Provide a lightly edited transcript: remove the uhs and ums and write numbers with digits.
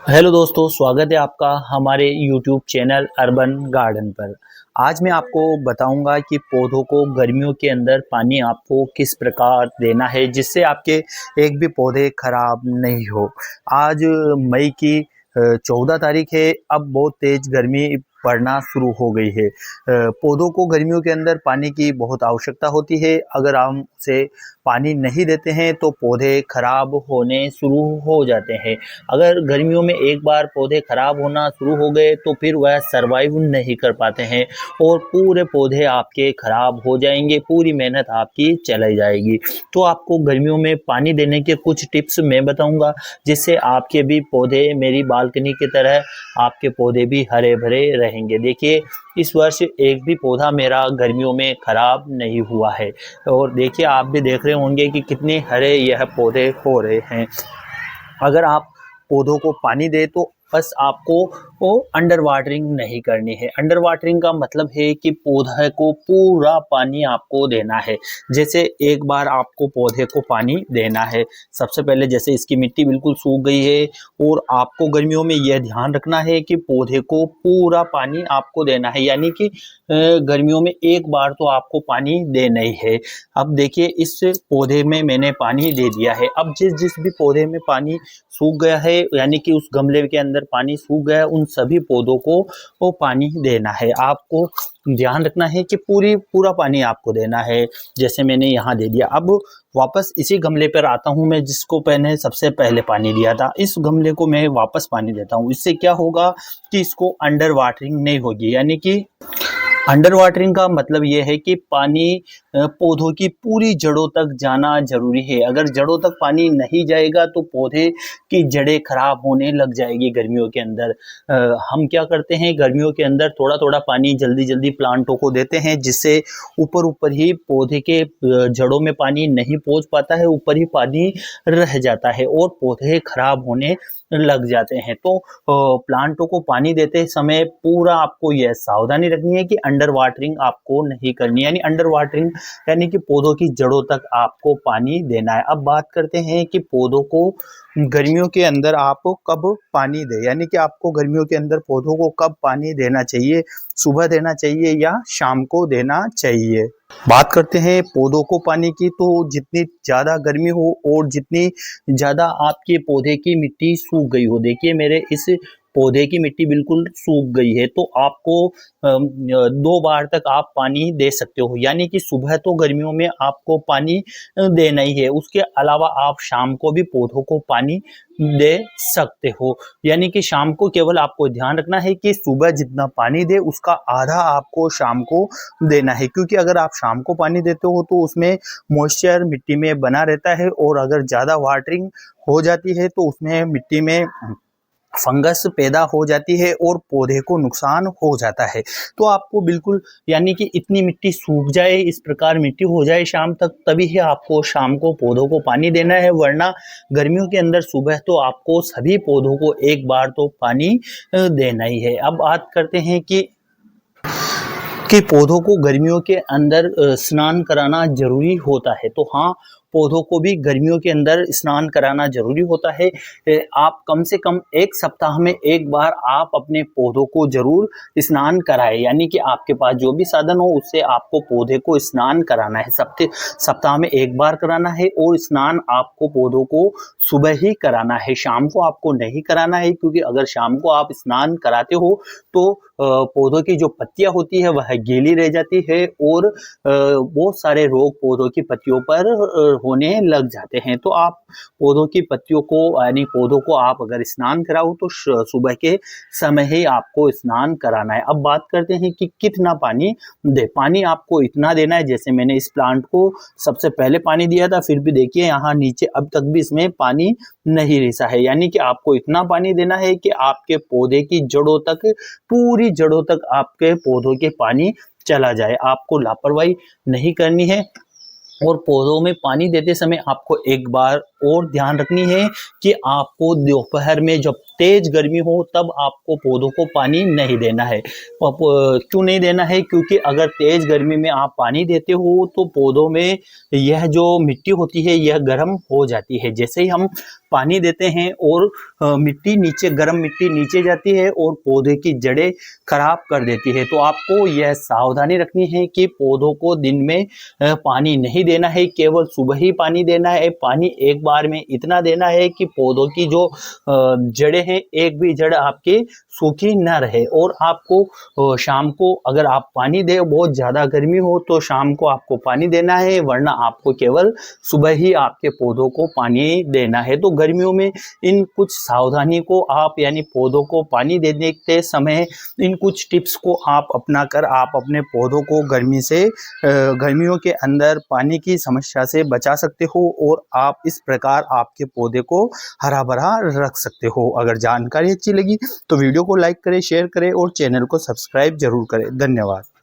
Hello दोस्तों, स्वागत है आपका हमारे यूट्यूब चैनल अर्बन गार्डन पर। आज मैं आपको बताऊंगा कि पौधों को गर्मियों के अंदर पानी आपको किस प्रकार देना है जिससे आपके एक भी पौधे खराब नहीं हो। आज मई की 14 तारीख है। अब बहुत तेज गर्मी पड़ना शुरू हो गई है। पौधों को गर्मियों के अंदर पानी की बहुत आवश्यकता होती है। अगर हम उसे पानी नहीं देते हैं तो पौधे खराब होने शुरू हो जाते हैं। अगर गर्मियों में एक बार पौधे खराब होना शुरू हो गए तो फिर वह सरवाइव नहीं कर पाते हैं और पूरे पौधे आपके खराब हो जाएंगे, पूरी मेहनत आपकी चली जाएगी। तो आपको गर्मियों में पानी देने के कुछ टिप्स मैं बताऊंगा जिससे आपके भी पौधे मेरी बालकनी की तरह आपके पौधे भी हरे भरे रहेंगे। देखिए, इस वर्ष एक भी पौधा मेरा गर्मियों में खराब नहीं हुआ है और देखिए, आप भी देख रहे होंगे कि कितने हरे यह पौधे हो रहे हैं। अगर आप पौधों को पानी दे तो बस आपको वो अंडर वाटरिंग नहीं करनी है। अंडर वाटरिंग का मतलब है कि पौधे को पूरा पानी आपको देना है। जैसे एक बार आपको पौधे को पानी देना है, सबसे पहले जैसे इसकी मिट्टी बिल्कुल सूख गई है और आपको गर्मियों में यह ध्यान रखना है कि पौधे को पूरा पानी आपको देना है, यानी कि गर्मियों में एक बार तो आपको पानी देना ही है। अब देखिए, इस पौधे में मैंने पानी दे दिया है। अब जिस जिस भी पौधे में पानी सूख गया है, यानी कि उस गमले के अंदर पानी सूख गया है, उन सभी पौधों को वो पानी देना है। आपको ध्यान रखना है कि पूरा पानी आपको देना है। जैसे मैंने यहाँ दे दिया। अब वापस इसी गमले पर आता हूँ मैं जिसको मैंने सबसे पहले पानी दिया था। इस गमले को मैं वापस पानी देता हूँ। इससे क्या होगा कि इसको अंडर वाटरिंग नहीं होगी, यानी कि अंडर वाटरिंग का मतलब ये है कि पानी पौधों की पूरी जड़ों तक जाना जरूरी है। अगर जड़ों तक पानी नहीं जाएगा तो पौधे की जड़ें खराब होने लग जाएगी गर्मियों के अंदर। हम क्या करते हैं, गर्मियों के अंदर थोड़ा थोड़ा पानी जल्दी जल्दी प्लांटों को देते हैं जिससे ऊपर ऊपर ही पौधे के जड़ों में पानी नहीं पहुंच पाता है, ऊपर ही पानी रह जाता है और पौधे खराब होने लग जाते हैं। तो प्लांटों को पानी देते समय पूरा आपको यह सावधानी रखनी है कि अंडर वाटरिंग आपको नहीं करनी, यानी अंडर वाटरिंग यानी कि पौधों की जड़ों तक आपको पानी देना है। अब बात करते हैं कि पौधों को गर्मियों के अंदर आप कब पानी दें, यानी कि आपको गर्मियों के अंदर पौधों को कब पानी देना चाहिए, सुबह देना चाहिए या शाम को देना चाहिए। बात करते हैं पौधों को पानी की, तो जितनी ज़्यादा गर्मी हो और जितनी ज़्यादा आपके पौधे की मिट्टी सूख गई हो, देखिए मेरे इस पौधे की मिट्टी बिल्कुल सूख गई है, तो आपको 2 बार तक आप पानी दे सकते हो। यानी कि सुबह तो गर्मियों में आपको पानी देना ही है, उसके अलावा आप शाम को भी पौधों को पानी दे सकते हो। यानी कि शाम को केवल आपको ध्यान रखना है कि सुबह जितना पानी दे उसका आधा आपको शाम को देना है, क्योंकि अगर आप शाम को पानी देते हो तो उसमें मॉइस्चर मिट्टी में बना रहता है और अगर ज़्यादा वाटरिंग हो जाती है तो उसमें मिट्टी में फंगस पैदा हो जाती है और पौधे को नुकसान हो जाता है। तो आपको बिल्कुल, यानी कि इतनी मिट्टी सूख जाए, इस प्रकार मिट्टी हो जाए शाम तक, तभी ही आपको शाम को पौधों को पानी देना है। वरना गर्मियों के अंदर सुबह तो आपको सभी पौधों को एक बार तो पानी देना ही है। अब बात करते हैं कि पौधों को गर्मियों के अंदर स्नान कराना जरूरी होता है। तो हाँ, पौधों को भी गर्मियों के अंदर स्नान कराना जरूरी होता है। आप कम से कम एक सप्ताह में एक बार आप अपने पौधों को जरूर स्नान कराएं, यानी कि आपके पास जो भी साधन हो उससे आपको पौधे को स्नान कराना है। सप्ताह में एक बार कराना है और स्नान आपको पौधों को सुबह ही कराना है, शाम को आपको नहीं कराना है, क्योंकि अगर शाम को आप स्नान कराते हो तो पौधों की जो पत्तियां होती है वह गीली रह जाती है और बहुत सारे रोग पौधों की पत्तियों पर होने लग जाते हैं। तो आप पौधों की पत्तियों को, यानी पौधों को आप अगर स्नान कराओ तो सुबह के समय ही आपको स्नान कराना है। अब बात करते हैं कि कितना पानी दे। पानी आपको इतना देना है, जैसे मैंने इस प्लांट को सबसे पहले पानी दिया था, फिर भी देखिए यहाँ नीचे अब तक भी इसमें पानी नहीं रिसा है। यानी कि आपको इतना पानी देना है कि आपके पौधे की जड़ों तक, पूरी जड़ों तक आपके पौधों के पानी चला जाए। आपको लापरवाही नहीं करनी है और पौधों में पानी देते समय आपको एक बार और ध्यान रखनी है कि आपको दोपहर में जब तेज गर्मी हो तब आपको पौधों को पानी नहीं देना है। क्यों नहीं देना है? क्योंकि अगर तेज गर्मी में आप पानी देते हो तो पौधों में यह जो मिट्टी होती है यह गर्म हो जाती है। जैसे ही हम पानी देते हैं और मिट्टी नीचे, गर्म मिट्टी नीचे जाती है और पौधे की जड़ें खराब कर देती है। तो आपको यह सावधानी रखनी है कि पौधों को दिन में पानी नहीं देना है, केवल सुबह ही पानी देना है। पानी एक बार में इतना देना है कि पौधों की जो जड़ें हैं, एक भी जड़ आपकी सूखी न रहे। और आपको शाम को अगर आप पानी दें, बहुत ज़्यादा गर्मी हो तो शाम को आपको पानी देना है, वरना आपको केवल सुबह ही आपके पौधों को पानी देना है। तो गर्मियों में इन कुछ सावधानी को आप, यानी पौधों को पानी देने के समय इन कुछ टिप्स को आप अपना कर आप अपने पौधों को गर्मियों के अंदर पानी की समस्या से बचा सकते हो और आप इस प्रकार आपके पौधे को हरा भरा रख सकते हो। अगर जानकारी अच्छी लगी तो वीडियो को लाइक करें, शेयर करें और चैनल को सब्सक्राइब जरूर करें। धन्यवाद।